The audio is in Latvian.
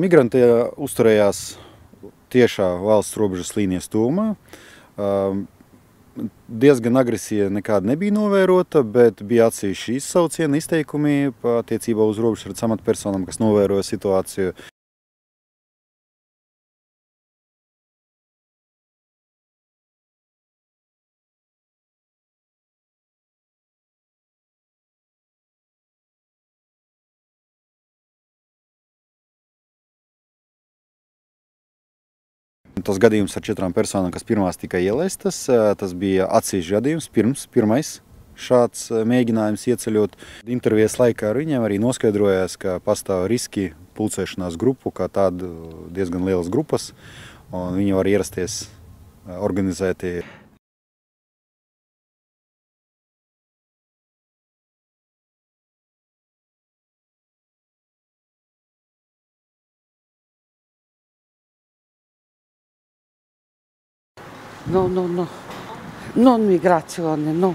Migranti uzturējās tiešā valsts robežas līnijas tuvumā. Diezgan agresija nekāda nebija novērota, bet bija atsevišķi izsaucieni, izteikumi attiecībā uz robežsardzes amatpersonām, kas novēroja situāciju. Tas gadījums ar 4 personām, kas pirmās tika ielaistas, tas bija atsevišķs gadījums, pirmais šāds mēģinājums ieceļot. Intervijas laikā ar viņiem arī noskaidrojās, ka pastāv riski pulcēšanās grupu, kā tādu diezgan lielas grupas, un viņi var ierasties organizēti. No, non migrazione, no.